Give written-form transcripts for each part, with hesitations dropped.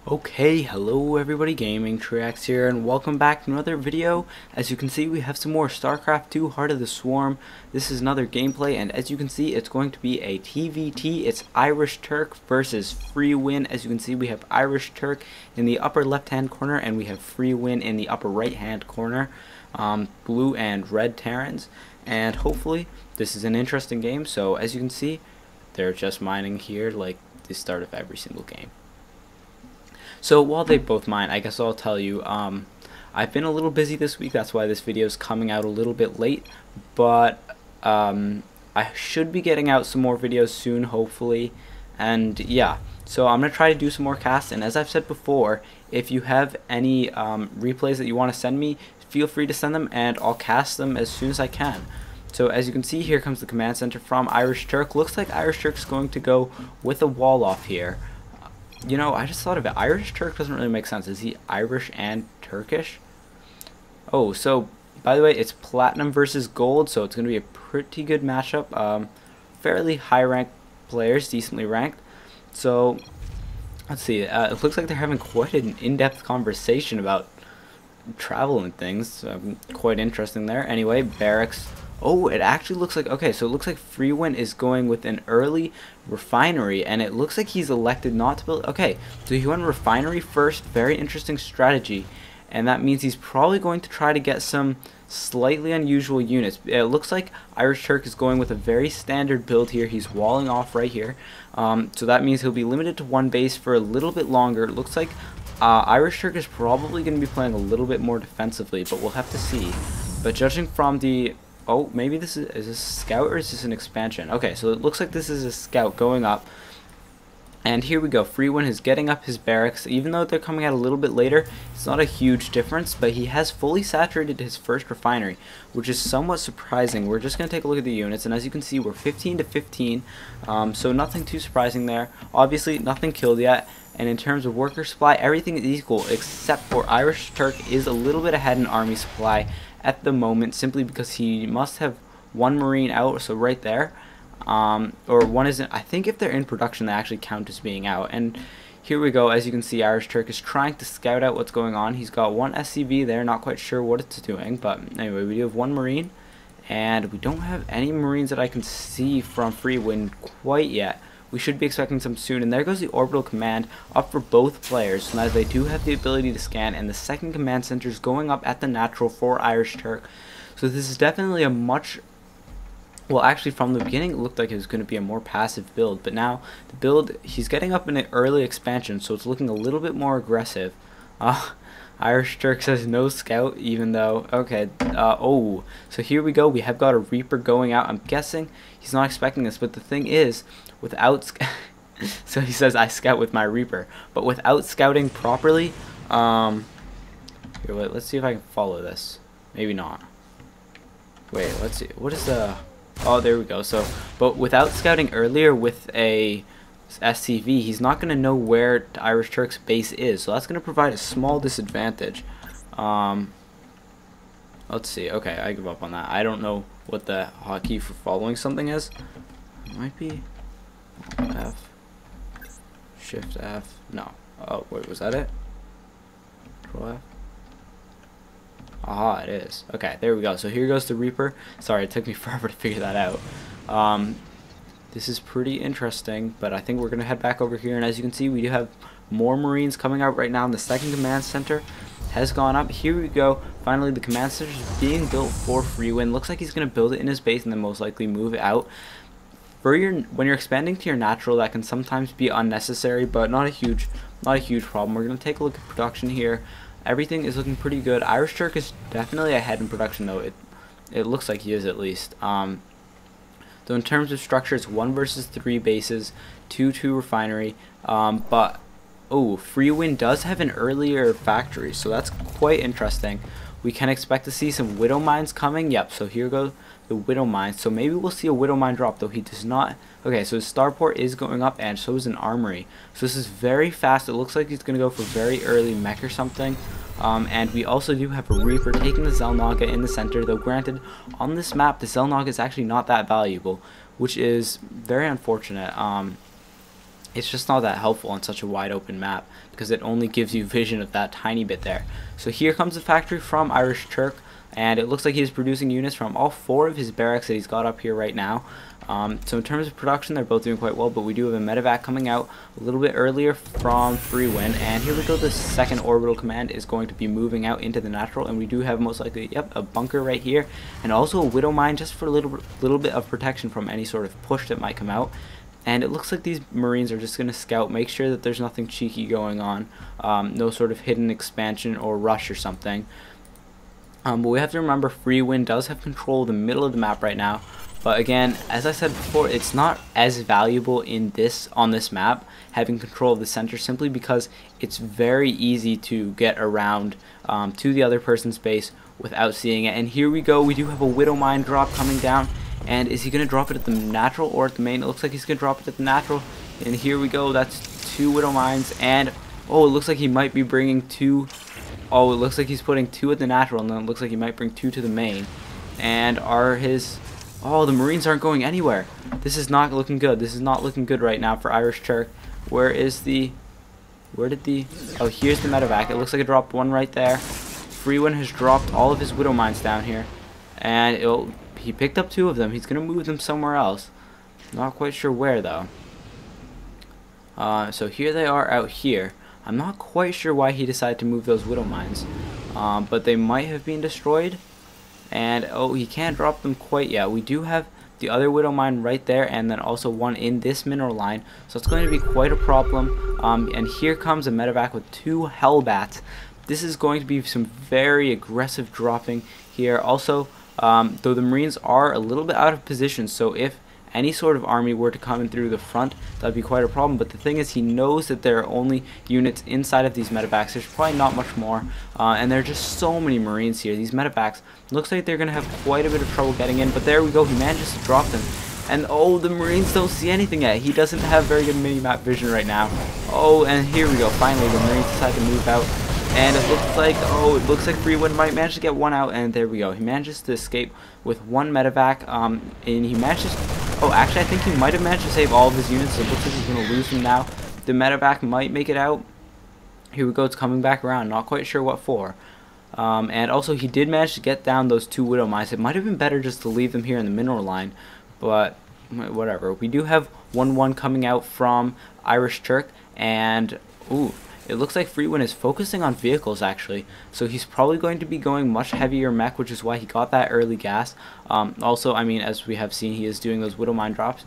Okay, hello everybody, Gaming Triax here, and welcome back to another video. As you can see, we have some more Starcraft 2 Heart of the Swarm. This is another gameplay, and as you can see, it's going to be a TvT. It's IrishTurk versus FreeWin. As you can see, we have IrishTurk in the upper left-hand corner, and we have FreeWin in the upper right-hand corner. Blue and red Terrans, and hopefully this is an interesting game. So as you can see, they're just mining here like the start of every single game. So while they both mine, I guess I'll tell you, I've been a little busy this week. That's why this video is coming out a little bit late, but I should be getting out some more videos soon, hopefully. And yeah, so I'm gonna try to do some more casts, and as I've said before, if you have any replays that you want to send me, feel free to send them and I'll cast them as soon as I can. So as you can see, here comes the command center from IrishTurk. Looks like IrishTurk's going to go with a wall off here. You know, I just thought of it. IrishTurk doesn't really make sense. Is he Irish and Turkish? Oh, so by the way, it's platinum versus gold, so it's going to be a pretty good matchup. Fairly high ranked players, decently ranked. So let's see. It looks like they're having quite an in-depth conversation about travel and things. Quite interesting there. Anyway, barracks. Oh, it actually looks like, okay, so it looks like FreeWin is going with an early refinery, and it looks like he's elected not to build. Okay, so he went refinery first. Very interesting strategy, and that means he's probably going to try to get some slightly unusual units. It looks like IrishTurk is going with a very standard build here. He's walling off right here, so that means he'll be limited to one base for a little bit longer. It looks like IrishTurk is probably going to be playing a little bit more defensively, but we'll have to see. But judging from the... Oh, maybe this is this a scout or is this an expansion? Okay, so it looks like this is a scout going up. And here we go. FreeWin is getting up his barracks. Even though they're coming out a little bit later, it's not a huge difference, but he has fully saturated his first refinery, which is somewhat surprising. We're just going to take a look at the units, and as you can see, we're 15 to 15, so nothing too surprising there. Obviously, nothing killed yet. And in terms of worker supply, everything is equal, except for IrishTurk is a little bit ahead in army supply at the moment, simply because he must have one marine out, so right there, or one isn't. I think if they're in production, they actually count as being out. And here we go. As you can see, IrishTurk is trying to scout out what's going on. He's got one SCV there, not quite sure what it's doing, but anyway, we do have one marine, and we don't have any marines that I can see from FreeWin quite yet. We should be expecting some soon, and there goes the orbital command up for both players. So now they do have the ability to scan, and the second command center is going up at the natural for IrishTurk. So this is definitely a much... Well, actually, from the beginning, it looked like it was going to be a more passive build, but now the build, he's getting up in an early expansion, so it's looking a little bit more aggressive. IrishTurk says no scout, even though, okay, oh, so here we go. We have got a Reaper going out. I'm guessing he's not expecting this, but the thing is, without so he says I scout with my Reaper, but without scouting properly, here, wait, let's see if I can follow this. Maybe not. Wait, let's see. What is the... Oh, there we go. So, but without scouting earlier with a SCV, he's not going to know where IrishTurk's base is, so that's going to provide a small disadvantage. Let's see. Okay, I give up on that. I don't know what the hotkey for following something is. It might be F, Shift F. No. Oh, wait, was that it? Control F. Aha, it is. Okay, there we go. So here goes the Reaper. Sorry, it took me forever to figure that out. This is pretty interesting, but I think we're going to head back over here, and as you can see, we do have more Marines coming out right now, and the second command center has gone up. Here we go. Finally, the command center is being built for FreeWin. Looks like he's going to build it in his base and then most likely move it out. For when you're expanding to your natural, that can sometimes be unnecessary, but not a huge problem. We're going to take a look at production here. Everything is looking pretty good. IrishTurk is definitely ahead in production, though. It looks like he is, at least. So in terms of structure, it's 1 versus 3 bases, 2 refinery. But oh, FreeWin does have an earlier factory, so that's quite interesting. We can expect to see some Widow Mines coming. Yep, so here go the Widow Mines. So maybe we'll see a Widow Mine drop, though he does not. Okay, so his starport is going up, and so is an armory. So this is very fast. It looks like he's going to go for very early mech or something. And we also do have a Reaper taking the Zelnaga in the center, though granted, on this map, the Zelnaga is actually not that valuable, which is very unfortunate. it's just not that helpful on such a wide open map because it only gives you vision of that tiny bit there. So here comes the factory from IrishTurk, and it looks like he's producing units from all 4 of his barracks that he's got up here right now. So in terms of production, they're both doing quite well, but we do have a medevac coming out a little bit earlier from FreeWin, and here we go. The second orbital command is going to be moving out into the natural, and we do have most likely, yep, a bunker right here, and also a widow mine just for a little bit of protection from any sort of push that might come out. And it looks like these Marines are just going to scout, make sure that there's nothing cheeky going on, no sort of hidden expansion or rush or something. But we have to remember FreeWin does have control of the middle of the map right now. But again, as I said before, it's not as valuable on this map having control of the center, simply because it's very easy to get around to the other person's base without seeing it. And here we go, we do have a widow mine drop coming down. And is he going to drop it at the natural or at the main? It looks like he's going to drop it at the natural. And here we go, that's 2 widow mines. And oh, it looks like he might be bringing 2. Oh, it looks like he's putting 2 at the natural, and then it looks like he might bring 2 to the main. And oh, the Marines aren't going anywhere. This is not looking good. This is not looking good right now for IrishTurk. Oh, here's the medevac. It looks like it dropped 1 right there. FreeWin has dropped all of his widow mines down here, and he picked up 2 of them. He's gonna move them somewhere else. Not quite sure where though. So here they are out here. I'm not quite sure why he decided to move those widow mines, but they might have been destroyed. And oh, he can't drop them quite yet. We do have the other widow mine right there, and then also 1 in this mineral line, so it's going to be quite a problem. And here comes a medevac with 2 Hellbats. This is going to be some very aggressive dropping here. Also, though the Marines are a little bit out of position, so if any sort of army were to come in through the front, that would be quite a problem. But the thing is, he knows that there are only units inside of these medevacs. There's probably not much more, and there are just so many Marines here. These medevacs, looks like they're going to have quite a bit of trouble getting in, but there we go, he manages to drop them. And oh, the Marines don't see anything yet. He doesn't have very good mini-map vision right now. Oh, and here we go, finally the Marines decide to move out. And it looks like FreeWin might manage to get 1 out, and there we go. He manages to escape with 1 medevac, and he manages. Oh, actually, I think he might have managed to save all of his units. So it looks like he's going to lose them now. The medevac might make it out. Here we go. It's coming back around. Not quite sure what for. And also, he did manage to get down those 2 widow mines. It might have been better just to leave them here in the mineral line, but whatever. We do have 1-1 coming out from IrishTurk, and ooh. It looks like FreeWin is focusing on vehicles, actually, so he's probably going to be going much heavier mech, which is why he got that early gas. Also, I mean, as we have seen, he is doing those widow mine drops.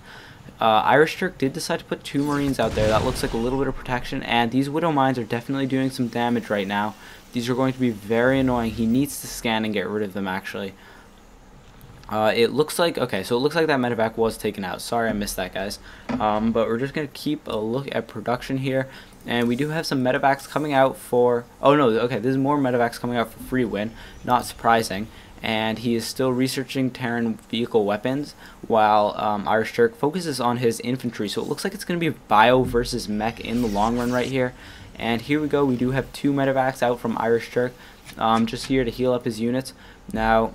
IrishTurk did decide to put 2 Marines out there. That looks like a little bit of protection, and these widow mines are definitely doing some damage right now. These are going to be very annoying. He needs to scan and get rid of them, actually. It looks like, okay, so it looks like that medevac was taken out. Sorry I missed that, guys. But we're just going to keep a look at production here. And we do have some medevacs coming out for, oh no, okay, there's more medevacs coming out for FreeWin, not surprising. And he is still researching Terran vehicle weapons, while IrishTurk focuses on his infantry. So it looks like it's going to be bio versus mech in the long run right here. And here we go, we do have 2 medevacs out from IrishTurk, just here to heal up his units. Now,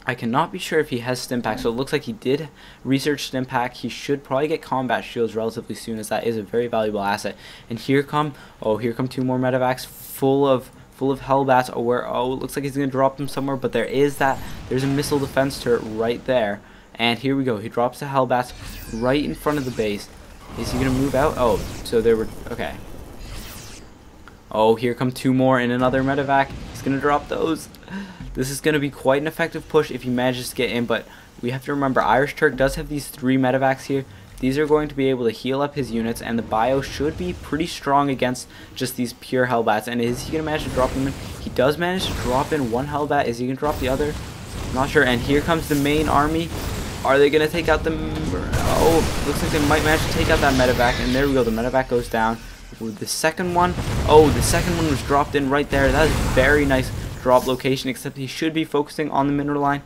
I cannot be sure if he has Stimpack, so it looks like he did research Stimpack. He should probably get combat shields relatively soon, as that is a very valuable asset. And here come 2 more medevacs full of Hellbats. Oh, it looks like he's gonna drop them somewhere, but there's a missile defense turret right there. And here we go, he drops the Hellbats right in front of the base. Is he gonna move out? Oh, so there were, okay. Oh, here come 2 more in another medevac. He's gonna drop those. This is going to be quite an effective push if he manages to get in, but we have to remember IrishTurk does have these 3 medevacs here. These are going to be able to heal up his units, and the bio should be pretty strong against just these pure Hellbats. And is he going to manage to drop them in? He does manage to drop in 1 Hellbat. Is he going to drop the other? Not sure. And here comes the main army. Are they going to take out the... Oh, looks like they might manage to take out that medevac, and there we go. The medevac goes down. With the second one, oh, the second one was dropped in right there. That is very nice drop location, except he should be focusing on the mineral line.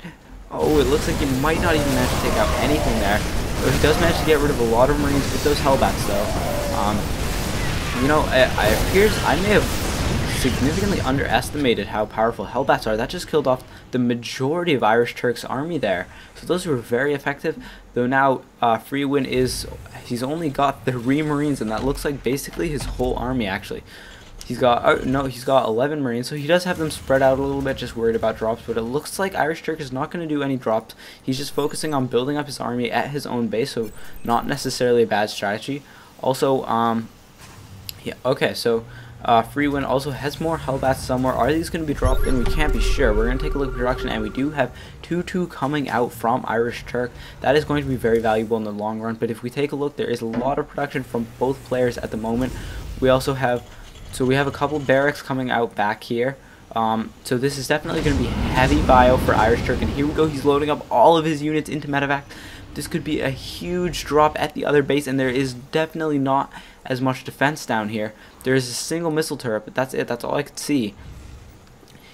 Oh, it looks like he might not even manage to take out anything there. But he does manage to get rid of a lot of Marines with those Hellbats, though. You know, it appears I may have significantly underestimated how powerful Hellbats are. That just killed off the majority of IrishTurk's army there. So those were very effective. Though now FreeWin he's only got 3 Marines, and that looks like basically his whole army actually. He's got he's got 11 Marines, so he does have them spread out a little bit, just worried about drops. But it looks like IrishTurk is not going to do any drops. He's just focusing on building up his army at his own base, so not necessarily a bad strategy. Also, yeah, okay, so FreeWin also has more Hellbats somewhere. Are these going to be dropped in? We can't be sure. We're going to take a look at production, and we do have 2-2 coming out from IrishTurk. That is going to be very valuable in the long run. But if we take a look, there is a lot of production from both players at the moment. We also have, so we have a couple barracks coming out back here. So this is definitely going to be heavy bio for IrishTurk, and here we go. He's loading up all of his units into medevac. This could be a huge drop at the other base, and there is definitely not as much defense down here. There is a single missile turret, but that's it. That's all I could see.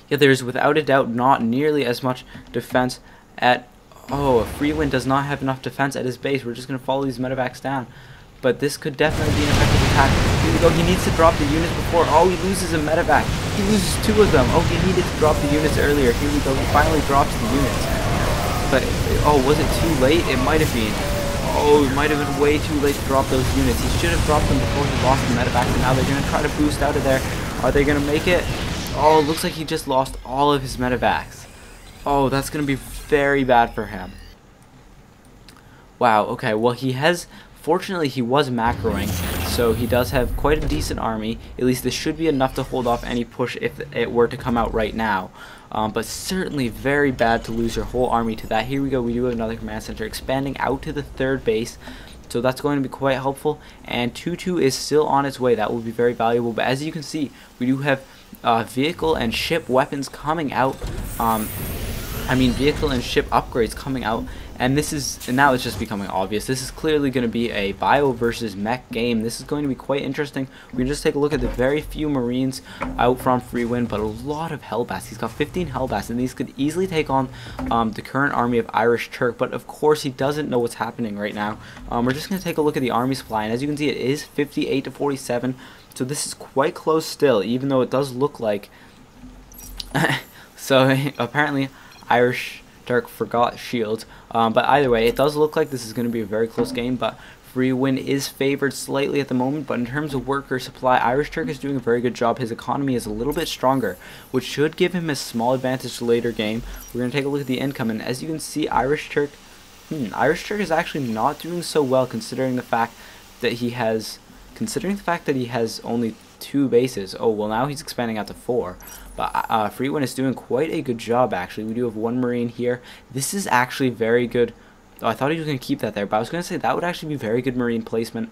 Yeah, there is without a doubt not nearly as much defense at... Oh, FreeWin does not have enough defense at his base. We're just going to follow these medevacs down. But this could definitely be an effective attack. Here we go. He needs to drop the units before... Oh, he loses a medevac. He loses 2 of them. Oh, he needed to drop the units earlier. Here we go. He finally drops the units. But, oh, was it too late? It might have been. Oh, it might have been way too late to drop those units. He should have dropped them before he lost the medevac, and now they're going to try to boost out of there. Are they going to make it? Oh, it looks like he just lost all of his medevacs. Oh, that's going to be very bad for him. Wow, okay, well, fortunately, he was macroing, so he does have quite a decent army. At least this should be enough to hold off any push if it were to come out right now. But certainly very bad to lose your whole army to that. Here we go. We do have another command center expanding out to the 3rd base. So that's going to be quite helpful. And 2-2 is still on its way. That will be very valuable. But as you can see, we do have vehicle and ship weapons coming out. Vehicle and ship upgrades coming out. And now it's just becoming obvious. This is clearly going to be a bio versus mech game. This is going to be quite interesting. We can just take a look at the very few Marines out from FreeWin, but a lot of Hellbats. He's got 15 Hellbats, and these could easily take on the current army of IrishTurk. But of course, he doesn't know what's happening right now. We're just going to take a look at the army supply, and as you can see, it is 58 to 47. So this is quite close still, even though it does look like. So apparently, IrishTurk forgot shields. But either way, it does look like this is going to be a very close game, but FreeWin is favored slightly at the moment. But in terms of worker supply, IrishTurk is doing a very good job. His economy is a little bit stronger, which should give him a small advantage later game. We're going to take a look at the income, and as you can see, IrishTurk is actually not doing so well considering the fact that he has only 2 bases. Oh, well, now he's expanding out to 4. But FreeWin is doing quite a good job, actually. We do have 1 Marine here. This is actually very good. Oh, I thought he was going to keep that there, but I was going to say that would actually be very good Marine placement.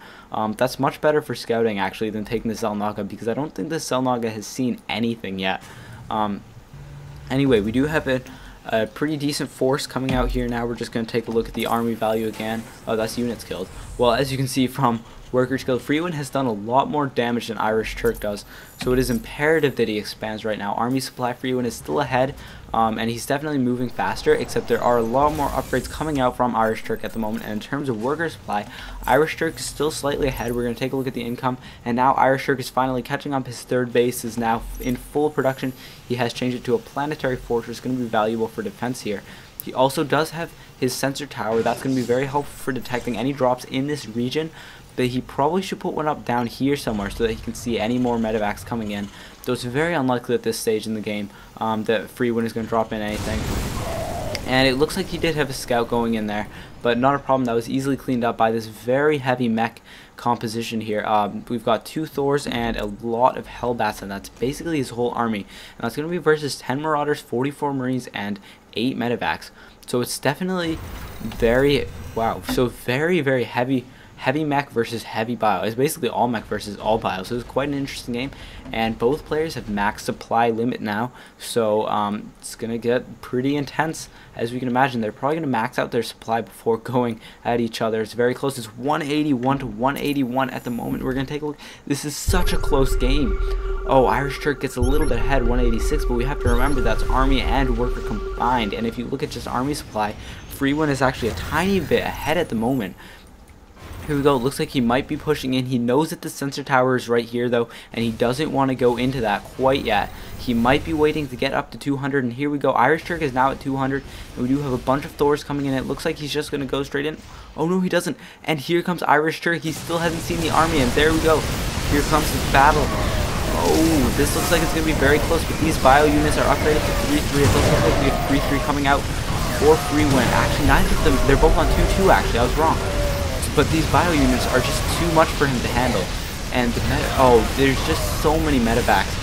That's much better for scouting, actually, than taking the Zelnaga, because I don't think the Zelnaga has seen anything yet. Anyway, we do have a pretty decent force coming out here now. We're just going to take a look at the army value again. Oh, that's units killed. Well, as you can see from workers killed, FreeWin has done a lot more damage than IrishTurk does, so it is imperative that he expands right now. Army supply, FreeWin is still ahead, and he's definitely moving faster, except there are a lot more upgrades coming out from IrishTurk at the moment. And in terms of worker supply, IrishTurk is still slightly ahead. We're going to take a look at the income, and now IrishTurk is finally catching up. His 3rd base is now in full production. He has changed it to a planetary fortress, going to be valuable for defense here. He also does have his sensor tower. That's going to be very helpful for detecting any drops in this region. But he probably should put one up down here somewhere so that he can see any more medevacs coming in. Though it's very unlikely at this stage in the game that FreeWin is going to drop in anything. And it looks like he did have a scout going in there, but not a problem. That was easily cleaned up by this very heavy mech composition here. We've got 2 Thors and a lot of Hellbats, and that's basically his whole army. And that's going to be versus 10 Marauders, 44 Marines, and 8 medevacs. So it's definitely very, wow, so very, very heavy mech versus heavy bio. It's basically all mech versus all bio, so it's quite an interesting game. And both players have max supply limit now, so it's gonna get pretty intense. As we can imagine, they're probably gonna max out their supply before going at each other. It's very close. It's 181 to 181 at the moment. We're gonna take a look. This is such a close game. Oh, IrishTurk gets a little bit ahead, 186, but we have to remember that's army and worker combined. And if you look at just army supply, FreeWin is actually a tiny bit ahead at the moment. Here we go. It looks like he might be pushing in. He knows that the sensor tower is right here, though, and he doesn't want to go into that quite yet. He might be waiting to get up to 200, and here we go. IrishTurk is now at 200, and we do have a bunch of Thors coming in. It looks like he's just going to go straight in. Oh, no, he doesn't. And here comes IrishTurk. He still hasn't seen the army, and there we go. Here comes the battle. Oh, this looks like it's going to be very close, but these bio units are upgraded to 3-3. It looks like we have 3-3 coming out for FreeWin. Actually, neither of them. They're both on 2-2, actually. I was wrong. But these bio units are just too much for him to handle. And there's just so many medevacs.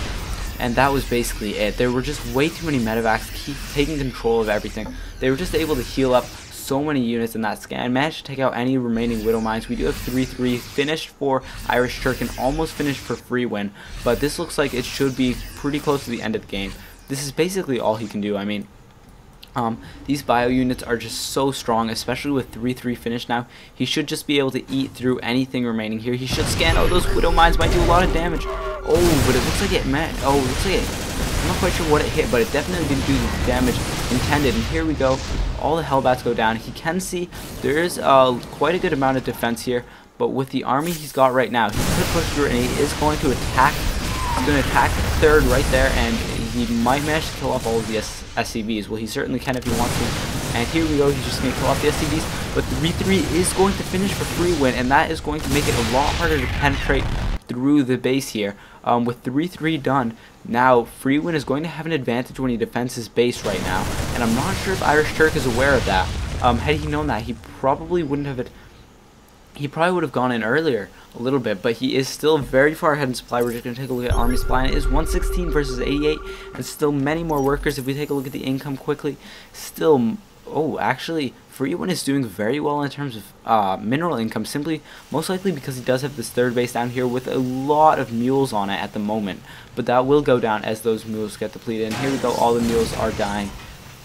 And that was basically it. There were just way too many medevacs taking control of everything. They were just able to heal up so many units in that scan. Managed to take out any remaining Widow Mines. We do have 3-3 finished for IrishTurk and almost finished for FreeWin. But this looks like it should be pretty close to the end of the game. This is basically all he can do. I mean, these bio units are just so strong, especially with 3-3 finished now. He should just be able to eat through anything remaining here. He should scan. Oh, those Widow Mines might do a lot of damage. Oh, but it looks like it meant. Oh, it looks like it. I'm not quite sure what it hit, but it definitely didn't do the damage intended. And here we go. All the Hellbats go down. He can see there is quite a good amount of defense here, but with the army he's got right now, he could push through, and he is going to attack. He's going to attack the third right there, and he might manage to kill off all of the SCVs. Well, he certainly can if he wants to. And here we go, he's just going to kill off the SCVs. But 3-3 is going to finish for FreeWin, and that is going to make it a lot harder to penetrate through the base here. With 3-3 done, now FreeWin is going to have an advantage when he defends his base right now. And I'm not sure if IrishTurk is aware of that. Had he known that, he probably wouldn't have he probably would have gone in earlier a little bit, but he is still very far ahead in supply. We're just going to take a look at army supply, and it is 116 versus 88, and still many more workers. If we take a look at the income quickly, still, oh, actually, FreeWin is doing very well in terms of mineral income, simply most likely because he does have this third base down here with a lot of mules on it at the moment, but that will go down as those mules get depleted. And here we go, all the mules are dying,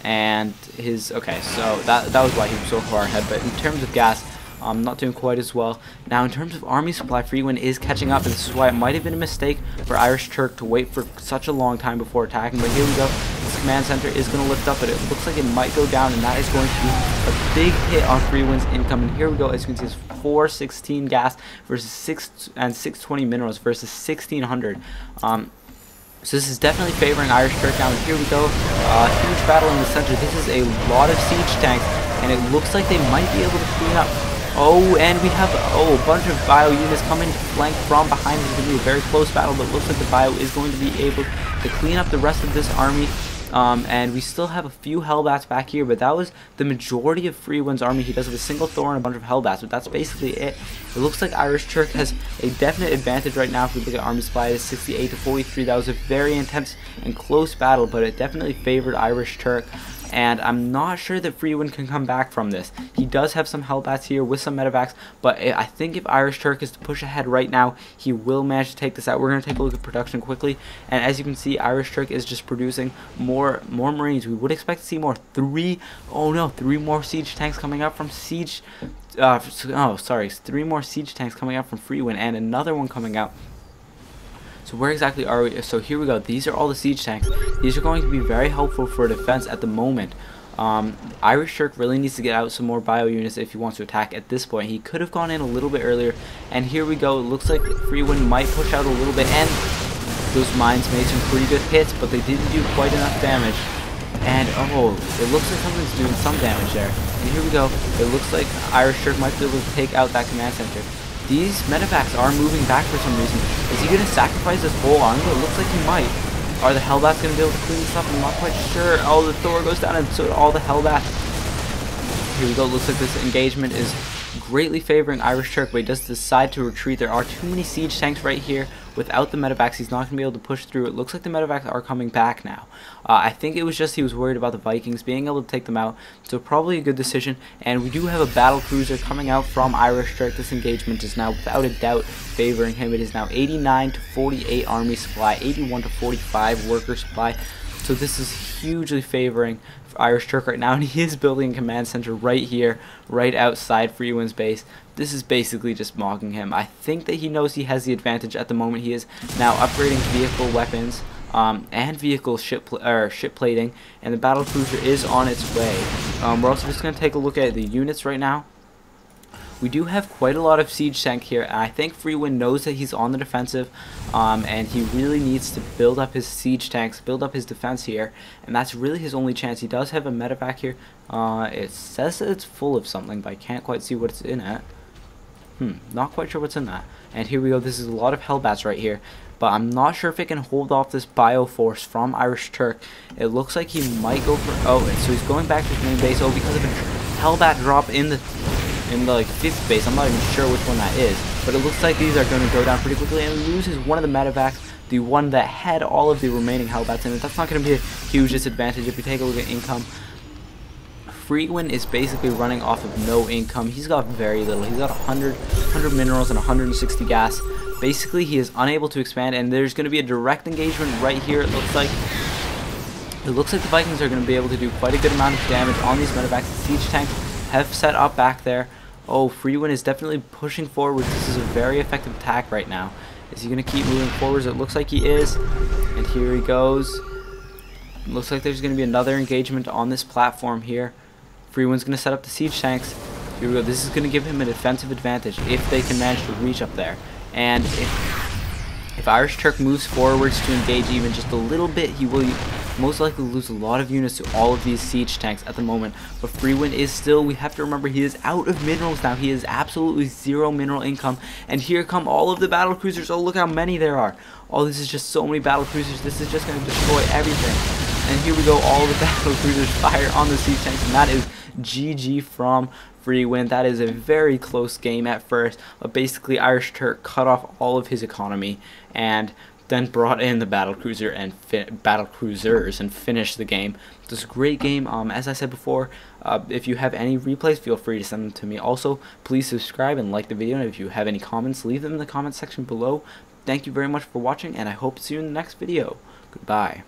and okay, so that was why he was so far ahead. But in terms of gas, not doing quite as well. Now in terms of army supply, FreeWin is catching up, and this is why it might have been a mistake for IrishTurk to wait for such a long time before attacking. But here we go, this command center is going to lift up, but it looks like it might go down, and that is going to be a big hit on FreeWin's income. And here we go, as you can see, it's 416 gas versus 620 minerals versus 1600. So this is definitely favoring IrishTurk now. And here we go, huge battle in the center. This is a lot of siege tanks, and it looks like they might be able to clean up. Oh, and we have a bunch of bio units coming to flank from behind. It's going to be a very close battle, but it looks like the bio is going to be able to clean up the rest of this army. And we still have a few Hellbats back here, but that was the majority of FreeWin's army. He does have a single Thor and a bunch of Hellbats, but that's basically it. It looks like IrishTurk has a definite advantage right now. If we look at army supply, it's 68 to 43. That was a very intense and close battle, but it definitely favored IrishTurk. And I'm not sure that FreeWin can come back from this. He does have some Hellbats here with some medevacs, but I think if IrishTurk is to push ahead right now, he will manage to take this out. We're going to take a look at production quickly, and as you can see, IrishTurk is just producing more Marines. We would expect to see three more siege tanks coming out from siege. 3 more siege tanks coming out from FreeWin, and another one coming out. So where exactly are we? So here we go. These are all the siege tanks. These are going to be very helpful for defense at the moment. IrishTurk really needs to get out some more bio units if he wants to attack at this point. He could have gone in a little bit earlier. And here we go. It looks like FreeWin might push out a little bit. And those mines made some pretty good hits, but they didn't do quite enough damage. And oh, it looks like something's doing some damage there. And here we go. It looks like IrishTurk might be able to take out that command center. These medevacs are moving back for some reason. Is he going to sacrifice his whole army? It looks like he might. Are the Hellbats going to be able to clean this up? I'm not quite sure. Oh, the Thor goes down, and so do all the Hellbats. Here we go. Looks like this engagement is greatly favoring IrishTurk, but he does decide to retreat. There are too many siege tanks right here. Without the medevacs, he's not going to be able to push through. It looks like the medevacs are coming back now. I think it was just he was worried about the Vikings being able to take them out, so probably a good decision. And we do have a battle cruiser coming out from IrishTurk. This engagement is now without a doubt favoring him. It is now 89 to 48 army supply, 81 to 45 worker supply. So this is hugely favoring IrishTurk right now, and he is building a command center right here, right outside FreeWin's base. This is basically just mocking him. I think that he knows he has the advantage at the moment. He is now upgrading vehicle weapons and vehicle ship plating, and the battle cruiser is on its way. We're also just going to take a look at the units right now. We do have quite a lot of siege tank here, and I think FreeWin knows that he's on the defensive, and he really needs to build up his siege tanks, build up his defense here, and that's really his only chance. He does have a medevac here. It says that it's full of something, but I can't quite see what it's in at. Not quite sure what's in that. And here we go. This is a lot of Hellbats right here, but I'm not sure if it can hold off this Bioforce from IrishTurk. It looks like he might go for... Oh, so he's going back to his main base. Oh, because of a Hellbat drop in the like 5th base. I'm not even sure which one that is, but it looks like these are going to go down pretty quickly, and loses one of the medevacs, the one that had all of the remaining Hellbats in it. That's not going to be a huge disadvantage. If you take a look at income, FreeWin is basically running off of no income. He's got very little. He's got 100 minerals and 160 gas. Basically, he is unable to expand, and there's going to be a direct engagement right here. It looks like the Vikings are going to be able to do quite a good amount of damage on these medevacs. The siege tanks have set up back there. Oh, FreeWin is definitely pushing forward. This is a very effective attack right now. Is he going to keep moving forwards? It looks like he is. And here he goes. Looks like there's going to be another engagement on this platform here. FreeWin's going to set up the siege tanks. Here we go. This is going to give him a defensive advantage if they can manage to reach up there. And if IrishTurk moves forwards to engage even just a little bit, he will most likely lose a lot of units to all of these siege tanks at the moment. But FreeWin is still, we have to remember, he is out of minerals now. He has absolutely zero mineral income. And here come all of the battle cruisers. Oh, look how many there are. Oh, this is just so many battle cruisers. This is just going to destroy everything. And here we go, all the battle cruisers fire on the siege tanks, and that is GG from FreeWin. That is a very close game at first, but basically IrishTurk cut off all of his economy and then brought in the battle cruisers and finished the game. It was a great game. As I said before, if you have any replays, feel free to send them to me. Also, please subscribe and like the video, and if you have any comments, leave them in the comment section below. Thank you very much for watching, and I hope to see you in the next video. Goodbye.